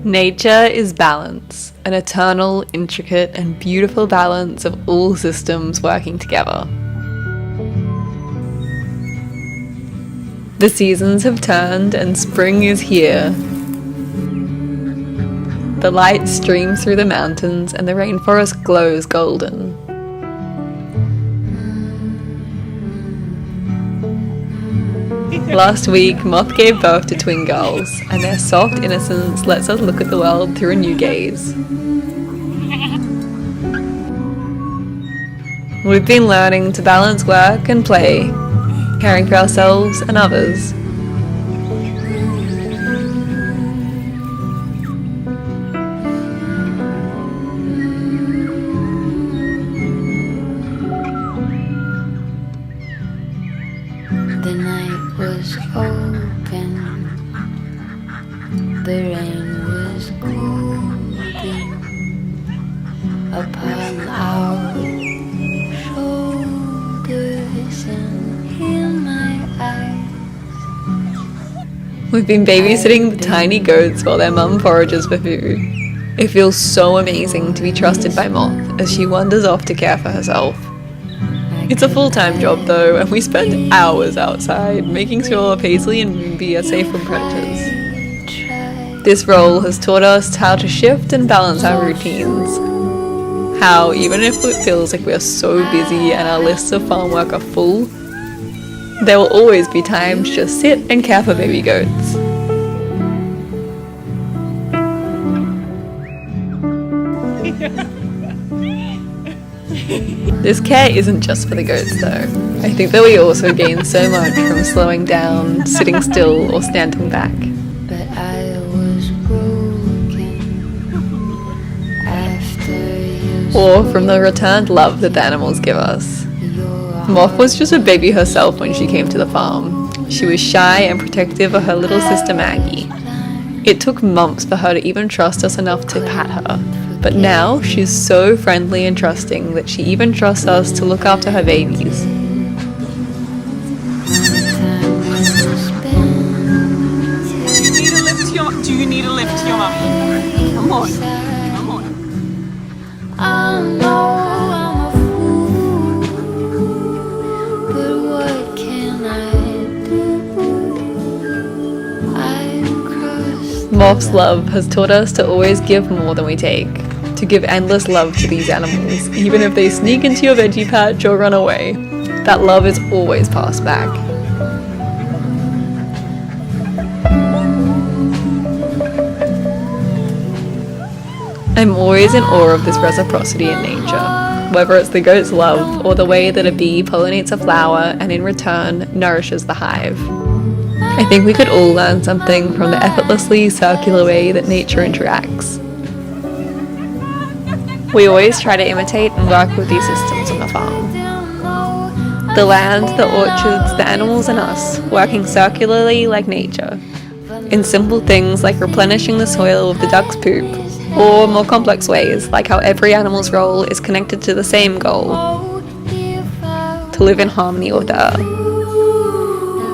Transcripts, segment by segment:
Nature is balance, an eternal, intricate, and beautiful balance of all systems working together. The seasons have turned and spring is here. The light streams through the mountains and the rainforest glows golden. Last week, Moth gave birth to twin girls, and their soft innocence lets us look at the world through a new gaze. We've been learning to balance work and play, caring for ourselves and others. The night was open, the rain was golden upon our shoulders and in my eyes. We've been babysitting the tiny goats while their mum forages for food. It feels so amazing to be trusted by Moth as she wanders off to care for herself. It's a full-time job though, and we spend hours outside making sure Paisley and Moonbee are safe from predators. This role has taught us how to shift and balance our routines. How, even if it feels like we are so busy and our lists of farm work are full, there will always be time to just sit and care for baby goats. This care isn't just for the goats though. I think that we also gain so much from slowing down, sitting still, or standing back. But I was broken after you. Or from the returned love that the animals give us. Moth was just a baby herself when she came to the farm. She was shy and protective of her little sister Maggie. It took months for her to even trust us enough to pat her. But now she's so friendly and trusting that she even trusts us to look after her babies. Do you need a lift to your mummy? Come on, come on. I know I'm a fool, but what can I do? I've crossed. Moth's love has taught us to always give more than we take. To give endless love to these animals, even if they sneak into your veggie patch or run away. That love is always passed back. I'm always in awe of this reciprocity in nature, whether it's the goat's love or the way that a bee pollinates a flower and in return nourishes the hive. I think we could all learn something from the effortlessly circular way that nature interacts. We always try to imitate and work with these systems on the farm. The land, the orchards, the animals and us, working circularly like nature. In simple things like replenishing the soil with the duck's poop, or more complex ways like how every animal's role is connected to the same goal, to live in harmony with the earth.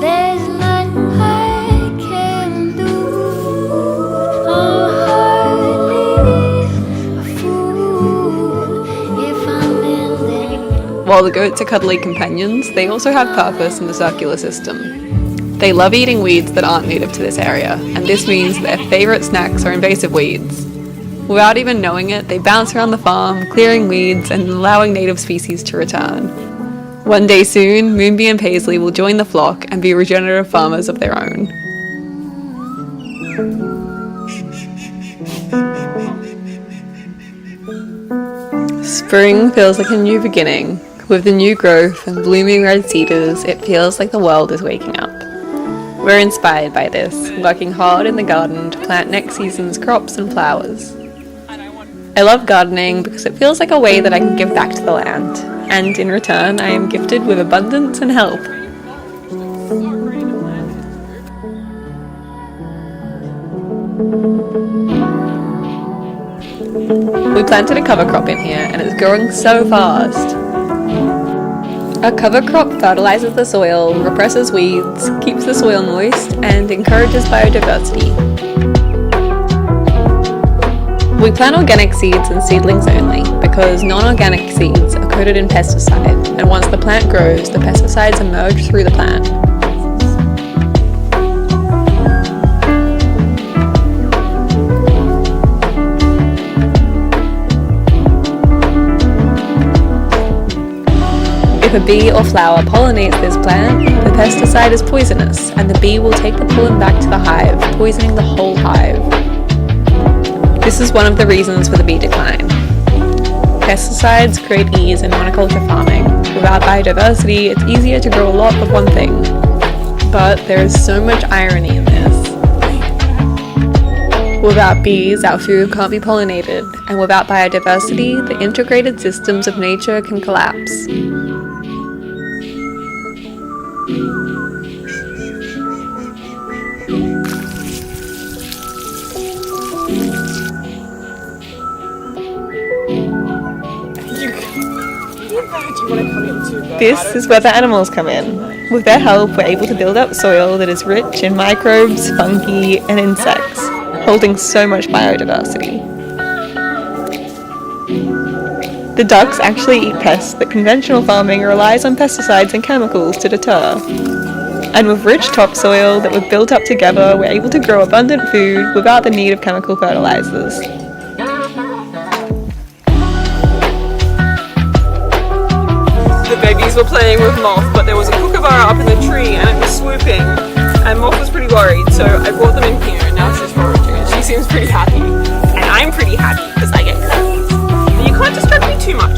There's nothing I can do. I'm hardly a fool if I'm ending. While the goats are cuddly companions, they also have purpose in the circular system. They love eating weeds that aren't native to this area, and this means their favourite snacks are invasive weeds. Without even knowing it, they bounce around the farm, clearing weeds and allowing native species to return. One day soon, Moonbee and Paisley will join the flock and be regenerative farmers of their own. Spring feels like a new beginning. With the new growth and blooming red cedars, it feels like the world is waking up. We're inspired by this, working hard in the garden to plant next season's crops and flowers. I love gardening because it feels like a way that I can give back to the land, and in return I am gifted with abundance and health. We planted a cover crop in here and it's growing so fast. A cover crop fertilizes the soil, represses weeds, keeps the soil moist, and encourages biodiversity. We plant organic seeds and seedlings only because non-organic seeds are coated in pesticide, and once the plant grows, the pesticides emerge through the plant. If a bee or flower pollinates this plant, the pesticide is poisonous, and the bee will take the pollen back to the hive, poisoning the whole hive. This is one of the reasons for the bee decline. Pesticides create ease in monoculture farming. Without biodiversity, it's easier to grow a lot of one thing. But there is so much irony in this. Without bees, our food can't be pollinated, and without biodiversity, the integrated systems of nature can collapse. This is where the animals come in. With their help, we're able to build up soil that is rich in microbes, fungi, and insects, holding so much biodiversity. The ducks actually eat pests that conventional farming relies on pesticides and chemicals to deter. And with rich topsoil that we've built up together, we're able to grow abundant food without the need of chemical fertilizers. The babies were playing with Moth, but there was a kookaburra up in the tree and it was swooping, and Moth was pretty worried, so I brought them in here and now she's foraging and she seems pretty happy. And I'm pretty happy because I get cookies. But you can't distract me too much.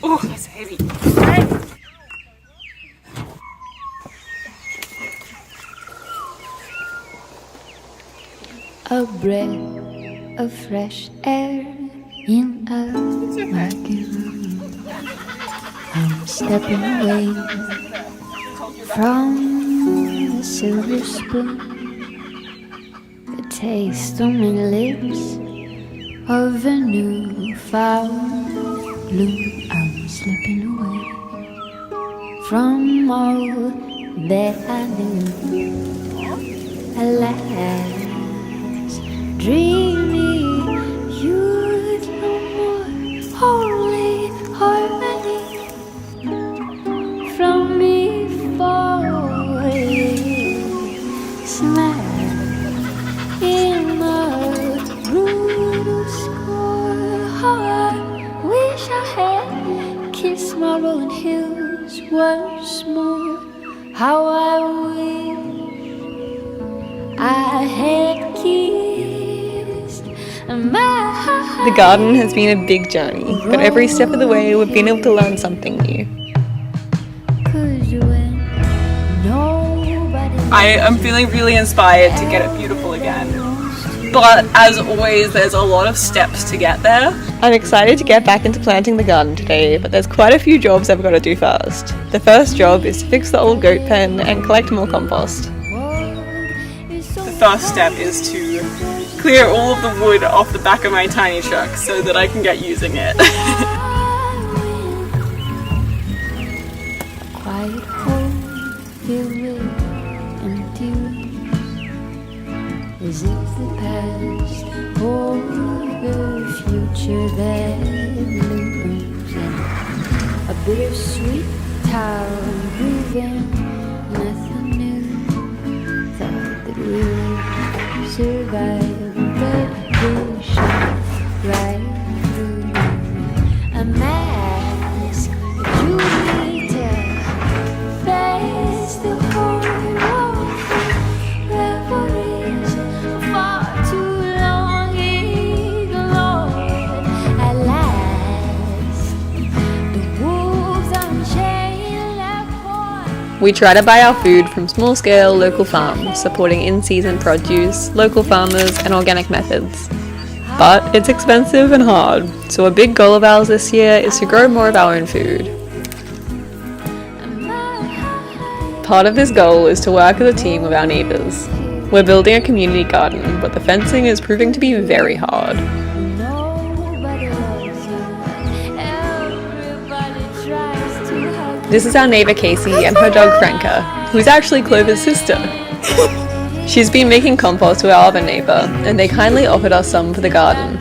Oh, that's heavy. A breath of fresh air in a murky room. I'm stepping away from the silver spoon. The taste on my lips of a new found bloom. I'm slipping away from all that I knew. Alas, dreamy youth no more, only harmony from before. Smile in a brutal score. How I wish I had kissed my rolling hills once more. How I wish I had kissed my heart. The garden has been a big journey, but every step of the way we've been able to learn something new. I am feeling really inspired to get it beautiful again. But as always, there's a lot of steps to get there. I'm excited to get back into planting the garden today, but there's quite a few jobs I've got to do first. The first job is to fix the old goat pen and collect more compost. The first step is to clear all of the wood off the back of my tiny truck so that I can get using it. Quiet home filled with empty rooms, as if the past or the future that looms. A bittersweet town moving, nothing new. Thought that we would survive, but we shot right through. A mask, you need to face the horror of reveries. Far too long ignored. At last, the wolves unchained. We try to buy our food from small-scale local farms, supporting in-season produce, local farmers, and organic methods. But it's expensive and hard, so a big goal of ours this year is to grow more of our own food. Part of this goal is to work as a team with our neighbours. We're building a community garden, but the fencing is proving to be very hard. This is our neighbour Casey and her dog Franca, who's actually Clover's sister. She's been making compost with our other neighbour, and they kindly offered us some for the garden.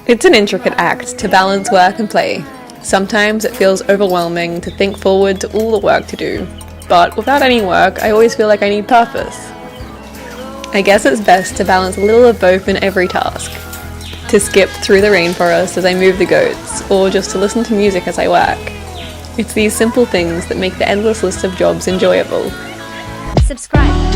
It's an intricate act to balance work and play. Sometimes it feels overwhelming to think forward to all the work to do, but without any work, I always feel like I need purpose. I guess it's best to balance a little of both in every task. To skip through the rainforest as I move the goats, or just to listen to music as I work. It's these simple things that make the endless list of jobs enjoyable. Subscribe.